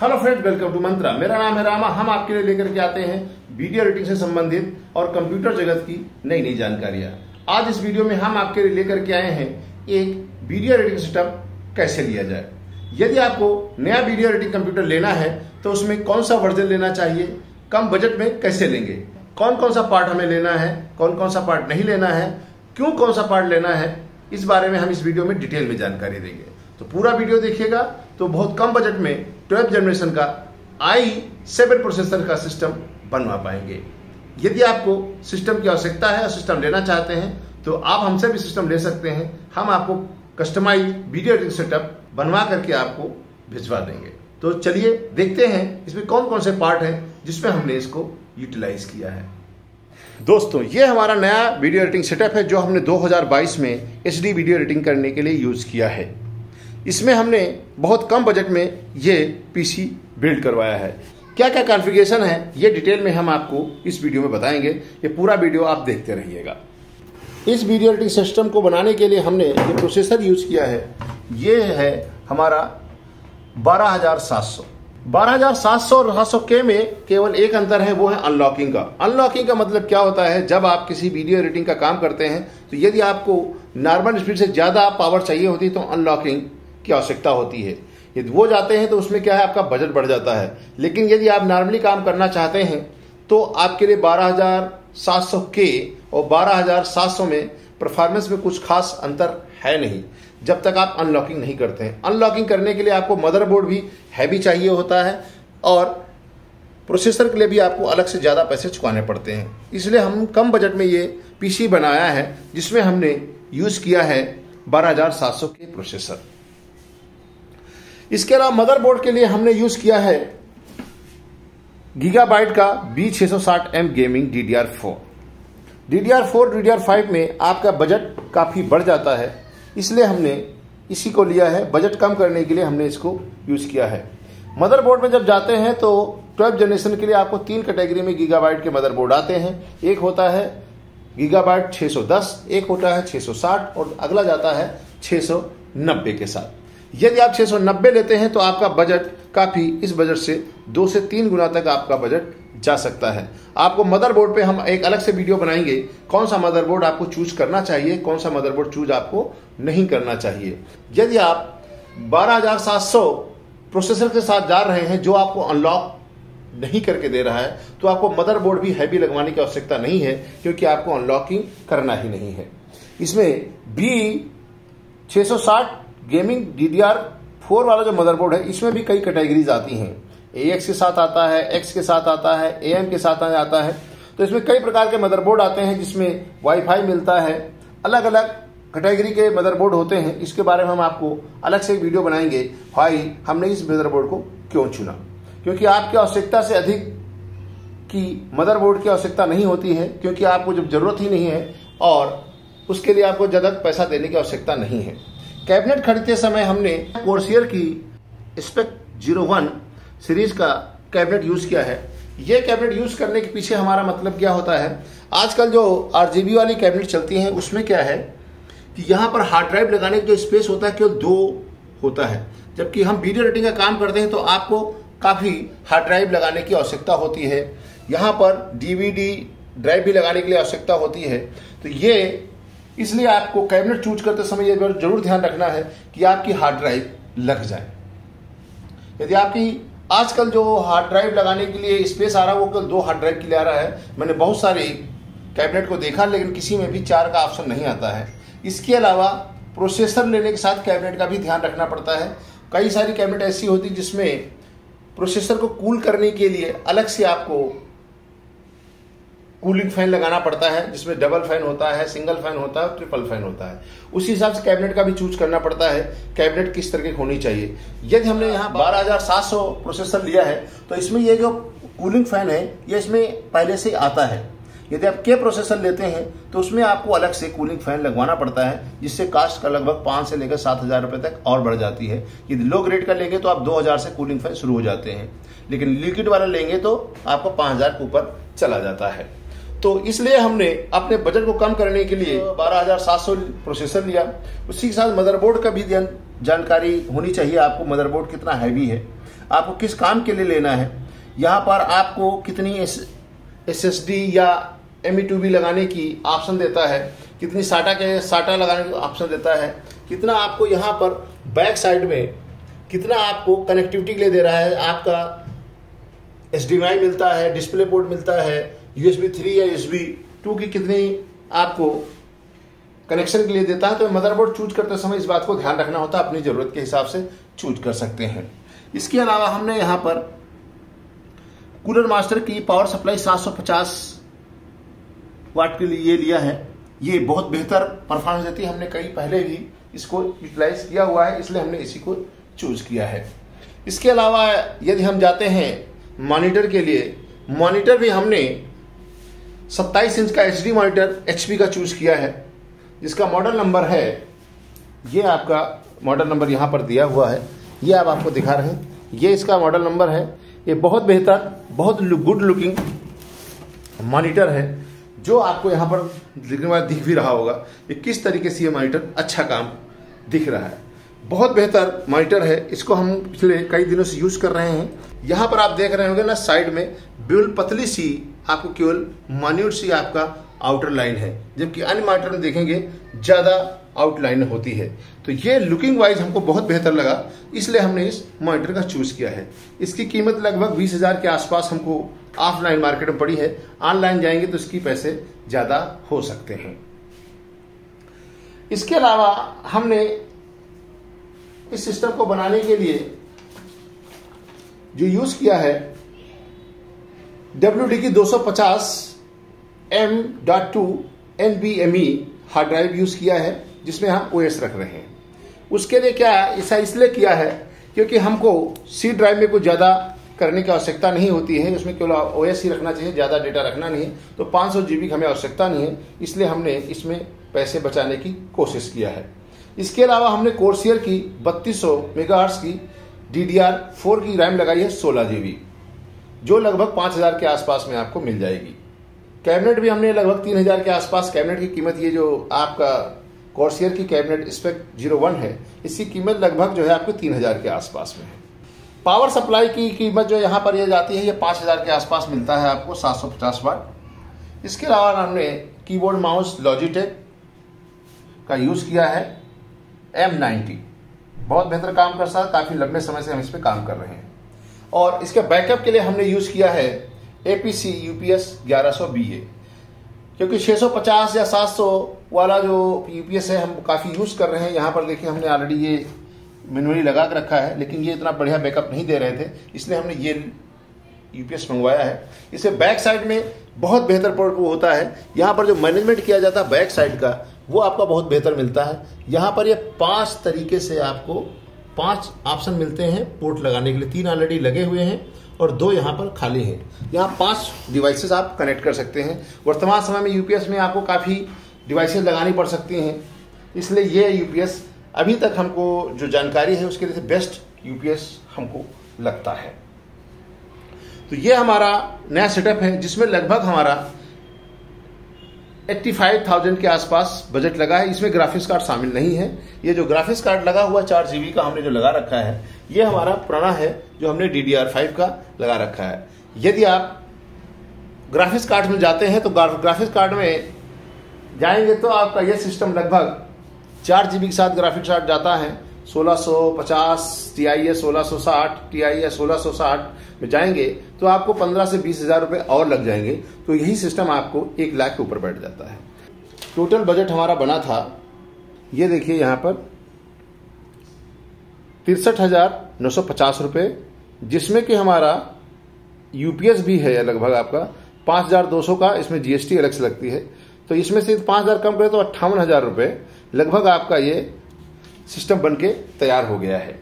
Hello friends, welcome to मंत्रा। मेरा नाम है रामा। हम आपके लिए लेकर के आते हैं वीडियो एडिटिंग से संबंधित और कंप्यूटर जगत की नई नई जानकारियां। आज इस वीडियो में हम आपके लिए लेकर के आए हैं एक वीडियो एडिटिंग सेटअप कैसे लिया जाए। यदि आपको नया वीडियो एडिटिंग कंप्यूटर लेना है तो उसमें कौन सा वर्जन लेना चाहिए, कम बजट में कैसे लेंगे, कौन कौन सा पार्ट हमें लेना है, कौन कौन सा पार्ट नहीं लेना है, क्यों कौन सा पार्ट लेना है, इस बारे में हम इस वीडियो में डिटेल में जानकारी देंगे। तो पूरा वीडियो देखिएगा तो बहुत कम बजट में 12th जनरेशन का i7 प्रोसेसर का सिस्टम बनवा पाएंगे। यदि आपको सिस्टम की आवश्यकता है और सिस्टम लेना चाहते हैं तो आप हमसे भी सिस्टम ले सकते हैं। हम आपको कस्टमाइज वीडियो एडिटिंग सेटअप बनवा करके आपको भिजवा देंगे। तो चलिए देखते हैं इसमें कौन कौन से पार्ट हैं जिसमें हमने इसको यूटिलाइज किया है। दोस्तों, ये हमारा नया वीडियो एडिटिंग सेटअप है जो हमने 2022 में HD वीडियो एडिटिंग करने के लिए यूज किया है। इसमें हमने बहुत कम बजट में ये पीसी बिल्ड करवाया है। क्या क्या कॉन्फ़िगरेशन है ये डिटेल में हम आपको इस वीडियो में बताएंगे। ये पूरा वीडियो आप देखते रहिएगा। इस वीडियो एडिटिंग सिस्टम को बनाने के लिए हमने जो प्रोसेसर यूज किया है ये है हमारा 12700 और 700K में केवल एक अंतर है, वो है अनलॉकिंग का। अनलॉकिंग का मतलब क्या होता है, जब आप किसी वीडियो एडिटिंग का काम करते हैं तो यदि आपको नॉर्मल स्पीड से ज़्यादा पावर चाहिए होती है तो अनलॉकिंग की आवश्यकता होती है। यदि वो जाते हैं तो उसमें क्या है, आपका बजट बढ़ जाता है। लेकिन यदि आप नॉर्मली काम करना चाहते हैं तो आपके लिए 12700K और 12700 में परफॉर्मेंस में कुछ खास अंतर है नहीं जब तक आप अनलॉकिंग नहीं करते हैं। अनलॉकिंग करने के लिए आपको मदरबोर्ड भी हैवी चाहिए होता है और प्रोसेसर के लिए भी आपको अलग से ज़्यादा पैसे चुकाने पड़ते हैं। इसलिए हम कम बजट में ये पीसी बनाया है जिसमें हमने यूज़ किया है 12700K प्रोसेसर। इसके अलावा मदरबोर्ड के लिए हमने यूज़ किया है गीगाबाइट का B660M गेमिंग DDR4। DDR5 में आपका बजट काफ़ी बढ़ जाता है, इसलिए हमने इसी को लिया है। बजट कम करने के लिए हमने इसको यूज़ किया है। मदरबोर्ड में जब जाते हैं तो 12th जनरेशन के लिए आपको 3 कैटेगरी में गीगाबाइट के मदरबोर्ड आते हैं। एक होता है गीगाबाइट 610, एक होता है 660 और अगला जाता है 690 के साथ। यदि आप 690 लेते हैं तो आपका बजट काफ़ी इस बजट से 2 से 3 गुना तक आपका बजट जा सकता है। आपको मदरबोर्ड पे हम एक अलग से वीडियो बनाएंगे, कौन सा मदरबोर्ड आपको चूज करना चाहिए, कौन सा मदरबोर्ड चूज आपको नहीं करना चाहिए। यदि आप 12700 प्रोसेसर के साथ जा रहे हैं जो आपको अनलॉक नहीं करके दे रहा है तो आपको मदरबोर्ड भी हैवी लगवाने की आवश्यकता नहीं है, क्योंकि आपको अनलॉकिंग करना ही नहीं है। इसमें B660 गेमिंग DDR4 वाला जो मदरबोर्ड है इसमें भी कई कैटेगरीज आती हैं। AX के साथ आता है, X के साथ आता है, AM के साथ आता है। तो इसमें कई प्रकार के मदरबोर्ड आते हैं जिसमें वाईफाई मिलता है। अलग अलग कैटेगरी के मदरबोर्ड होते हैं। इसके बारे में हम आपको अलग से एक वीडियो बनाएंगे। भाई हमने इस मदरबोर्ड को क्यों चुना, क्योंकि आपकी आवश्यकता से अधिक की मदरबोर्ड की आवश्यकता नहीं होती है, क्योंकि आपको जब जरूरत ही नहीं है और उसके लिए आपको ज़्यादा पैसा देने की आवश्यकता नहीं है। कैबिनेट खरीदते समय हमने कोर्सियर की स्पेक 01 सीरीज का कैबिनेट यूज किया है। यह कैबिनेट यूज करने के पीछे हमारा मतलब क्या होता है, आजकल जो RGB वाली कैबिनेट चलती हैं उसमें क्या है कि यहाँ पर हार्ड ड्राइव लगाने का जो स्पेस होता है केवल 2 होता है, जबकि हम वीडियो एडिटिंग का काम करते हैं तो आपको काफ़ी हार्ड ड्राइव लगाने की आवश्यकता होती है। यहाँ पर DVD ड्राइव भी लगाने के लिए आवश्यकता होती है। तो ये इसलिए आपको कैबिनेट चूज करते समय यह जरूर ध्यान रखना है कि आपकी हार्ड ड्राइव लग जाए। यदि आपकी आजकल जो हार्ड ड्राइव लगाने के लिए स्पेस आ रहा है वो केवल 2 हार्ड ड्राइव के लिए आ रहा है। मैंने बहुत सारे कैबिनेट को देखा लेकिन किसी में भी 4 का ऑप्शन नहीं आता है। इसके अलावा प्रोसेसर लेने के साथ कैबिनेट का भी ध्यान रखना पड़ता है। कई सारी कैबिनेट ऐसी होती है जिसमें प्रोसेसर को कूल करने के लिए अलग से आपको कूलिंग फैन लगाना पड़ता है, जिसमें डबल फैन होता है, सिंगल फैन होता है, ट्रिपल फैन होता है। उसी हिसाब से कैबिनेट का भी चूज करना पड़ता है, कैबिनेट किस तरह की होनी चाहिए। यदि हमने यहाँ 12700 प्रोसेसर लिया है तो इसमें ये जो कूलिंग फैन है ये इसमें पहले से आता है। यदि आप K प्रोसेसर लेते हैं तो उसमें आपको अलग से कूलिंग फैन लगवाना पड़ता है, जिससे कास्ट का लगभग 5 से लेकर 7,000 रुपये तक और बढ़ जाती है। यदि लो ग्रेड का लेंगे तो आप 2,000 से कूलिंग फैन शुरू हो जाते हैं, लेकिन लिक्विड वाला लेंगे तो आपको 5,000 के ऊपर चला जाता है। तो इसलिए हमने अपने बजट को कम करने के लिए 12700 प्रोसेसर लिया। उसी के साथ मदरबोर्ड का भी जानकारी होनी चाहिए आपको, मदरबोर्ड कितना हैवी है। आपको किस काम के लिए लेना है। यहाँ पर आपको कितनी SSD या ME2B लगाने की ऑप्शन देता है, कितनी साटा लगाने की ऑप्शन देता है, कितना आपको यहाँ पर बैक साइड में कितना आपको कनेक्टिविटी के लिए दे रहा है। आपका HDMI मिलता है, डिस्प्ले पोर्ट मिलता है, USB 3 या USB 2 की कितनी आपको कनेक्शन के लिए देता है। तो मदरबोर्ड चूज करते समय इस बात को ध्यान रखना होता है, अपनी ज़रूरत के हिसाब से चूज कर सकते हैं। इसके अलावा हमने यहाँ पर कूलर मास्टर की पावर सप्लाई 750 वाट के लिए ये लिया है। ये बहुत बेहतर परफॉर्मेंस देती है, हमने कहीं पहले भी इसको यूटिलाइज किया हुआ है, इसलिए हमने इसी को चूज किया है। इसके अलावा यदि हम जाते हैं मॉनिटर के लिए, मॉनिटर भी हमने 27 इंच का HD मॉनिटर HP का चूज किया है, जिसका मॉडल नंबर है, ये आपका मॉडल नंबर यहाँ पर दिया हुआ है, ये आप आपको दिखा रहे हैं, ये इसका मॉडल नंबर है। ये बहुत बेहतर, बहुत गुड लुकिंग मॉनिटर है, जो आपको यहाँ पर दिखने वाला दिख भी रहा होगा कि किस तरीके से ये मॉनिटर अच्छा काम दिख रहा है। बहुत बेहतर मॉनिटर है, इसको हम पिछले कई दिनों से यूज कर रहे हैं। यहाँ पर आप देख रहे होंगे ना, साइड में बिल्कुल पतली सी आपको केवल मान्यूट सी आपका आउटर लाइन है, जबकि अन्य मॉनिटर में देखेंगे ज्यादा आउटलाइन होती है। तो ये लुकिंग वाइज हमको बहुत बेहतर लगा, इसलिए हमने इस मॉनिटर का चूज किया है। इसकी कीमत लगभग 20,000 के आसपास हमको ऑफलाइन मार्केट में पड़ी है, ऑनलाइन जाएंगे तो इसकी पैसे ज्यादा हो सकते हैं। इसके अलावा हमने इस सिस्टम को बनाने के लिए जो यूज किया है WD की 250 M.2 NVMe hard drive use किया है, जिसमें हम OS रख रहे हैं। उसके लिए क्या ऐसा इसलिए किया है क्योंकि हमको C ड्राइव में कुछ ज्यादा करने की आवश्यकता नहीं होती है, उसमें केवल OS ही रखना चाहिए, ज्यादा डेटा रखना नहीं है। तो 500 GB की हमें आवश्यकता नहीं है, इसलिए हमने इसमें पैसे बचाने की कोशिश किया है। इसके अलावा हमने कोर्सियर की 3200 मेगाहर्ट्ज की DDR4 की रैम लगाई है 16 GB, जो लगभग 5,000 के आसपास में आपको मिल जाएगी। कैबिनेट भी हमने लगभग 3,000 के आसपास, कैबिनेट की कीमत, ये जो आपका कोर्सियर की कैबिनेट स्पेक 01 है, इसकी कीमत लगभग जो है आपको 3,000 के आसपास में है। पावर सप्लाई की कीमत जो यहाँ पर ये जाती है, ये 5,000 के आसपास मिलता है आपको, 750 वाट। इसके अलावा हमने कीबोर्ड माउस लॉजिटेक का यूज किया है M90, बहुत बेहतर काम कर सकता है, काफी लंबे समय से हम इस पर काम कर रहे हैं। और इसके बैकअप के लिए हमने यूज किया है APC UPS 1100BA, क्योंकि 650 या 700 वाला जो UPS है हम काफी यूज कर रहे हैं। यहाँ पर देखिए हमने ऑलरेडी ये मैनुअली लगा के रखा है, लेकिन ये इतना बढ़िया बैकअप नहीं दे रहे थे, इसलिए हमने ये UPS मंगवाया है। इसे बैक साइड में बहुत बेहतर पोर्ट होता है। यहाँ पर जो मैनेजमेंट किया जाता है बैक साइड का, वो आपका बहुत बेहतर मिलता है। यहाँ पर ये 5 तरीके से आपको 5 ऑप्शन मिलते हैं पोर्ट लगाने के लिए, 3 ऑलरेडी लगे हुए हैं और 2 यहाँ पर खाली हैं। यहाँ 5 डिवाइसेस आप कनेक्ट कर सकते हैं। वर्तमान समय में UPS में आपको काफ़ी डिवाइसेस लगानी पड़ सकती हैं, इसलिए ये UPS अभी तक हमको जो जानकारी है उसके लिए बेस्ट UPS हमको लगता है। तो ये हमारा नया सेटअप है, जिसमें लगभग हमारा 85,000 के आसपास बजट लगा है। इसमें ग्राफिक्स कार्ड शामिल नहीं है। ये जो ग्राफिक्स कार्ड लगा हुआ 4 GB का हमने जो लगा रखा है, ये हमारा पुराना है जो हमने DDR5 का लगा रखा है। यदि आप ग्राफिक्स कार्ड में जाते हैं तो ग्राफिक्स कार्ड में जाएंगे तो आपका यह सिस्टम लगभग 4 GB के साथ ग्राफिक्स कार्ड जाता है। 1650 Ti है, 1660 Ti है, 1660 में जाएंगे तो आपको 15 से 20,000 रुपए और लग जाएंगे। तो यही सिस्टम आपको 1 लाख के ऊपर बैठ जाता है। टोटल बजट हमारा बना था, ये देखिए यहाँ पर 63,950 रुपए, जिसमें कि हमारा UPS भी है लगभग आपका 5,200 का, इसमें GST अलग से लगती है। तो इसमें से 5,000 कम करें तो 58,000 रुपए लगभग आपका ये सिस्टम बनके तैयार हो गया है।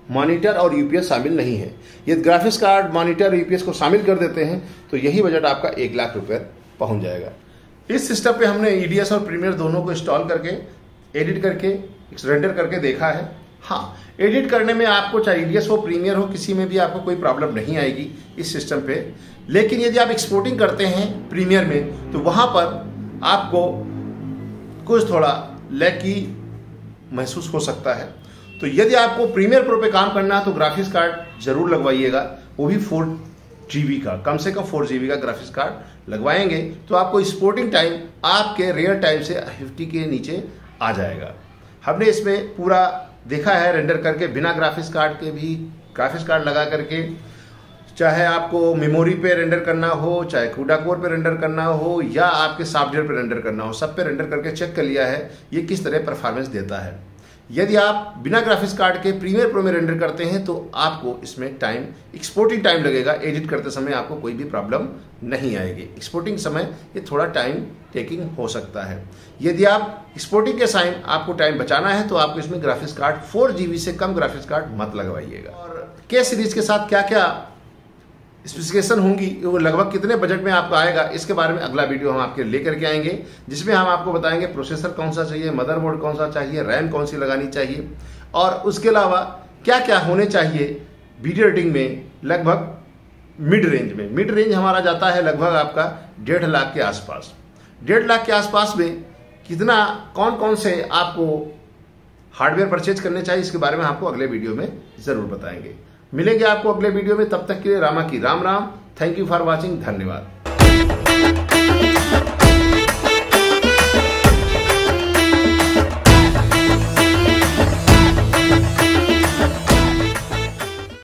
मॉनिटर और UPS शामिल नहीं है। यदि ग्राफिक्स कार्ड, मॉनिटर और UPS को शामिल कर देते हैं तो यही बजट आपका 1 लाख रुपए पहुंच जाएगा। इस सिस्टम पे हमने EDS और प्रीमियर दोनों को इंस्टॉल करके, एडिट करके, रेंडर करके देखा है। हाँ, एडिट करने में आपको चाहे EDS हो, प्रीमियर हो, किसी में भी आपको कोई प्रॉब्लम नहीं आएगी इस सिस्टम पे। लेकिन यदि आप एक्सपोर्टिंग करते हैं प्रीमियर में तो वहां पर आपको कुछ थोड़ा लैग की महसूस हो सकता है। तो यदि आपको प्रीमियर प्रो पे काम करना है तो ग्राफिक्स कार्ड जरूर लगवाइएगा, वो भी 4GB का, कम से कम 4GB का ग्राफिक्स कार्ड लगवाएंगे तो आपको स्पोर्टिंग टाइम आपके रियल टाइम से 50 के नीचे आ जाएगा। हमने इसमें पूरा देखा है रेंडर करके, बिना ग्राफिक्स कार्ड के भी ग्राफिक्स कार्ड लगा करके, चाहे आपको मेमोरी पे रेंडर करना हो, चाहे CUDA कोर पे रेंडर करना हो, या आपके सॉफ्टवेयर पे रेंडर करना हो, सब पे रेंडर करके चेक कर लिया है ये किस तरह परफॉर्मेंस देता है। यदि आप बिना ग्राफिक्स कार्ड के प्रीमियर प्रो में रेंडर करते हैं तो आपको इसमें टाइम, एक्सपोर्टिंग टाइम लगेगा, एडिट करते समय आपको कोई भी प्रॉब्लम नहीं आएगी। एक्सपोर्टिंग समय ये थोड़ा टाइम टेकिंग हो सकता है। यदि आप एक्सपोर्टिंग के टाइम आपको टाइम बचाना है तो आपको इसमें ग्राफिक्स कार्ड 4GB से कम ग्राफिक्स कार्ड मत लगवाइएगा। और के सीरीज के साथ क्या क्या स्पेसिफिकेशन होंगी, वो लगभग कितने बजट में आपको आएगा, इसके बारे में अगला वीडियो हम आपके लेकर के आएंगे, जिसमें हम आपको बताएंगे प्रोसेसर कौन सा चाहिए, मदरबोर्ड कौन सा चाहिए, रैम कौन सी लगानी चाहिए, और उसके अलावा क्या क्या होने चाहिए वीडियो एडिटिंग में। लगभग मिड रेंज में, मिड रेंज हमारा जाता है लगभग आपका 1.5 लाख के आसपास। 1.5 लाख के आसपास में कितना, कौन कौन से आपको हार्डवेयर परचेज करने चाहिए, इसके बारे में आपको अगले वीडियो में जरूर बताएंगे। मिलेंगे आपको अगले वीडियो में, तब तक के लिए रामा की Ram Ram. Thank you for watching, धन्यवाद।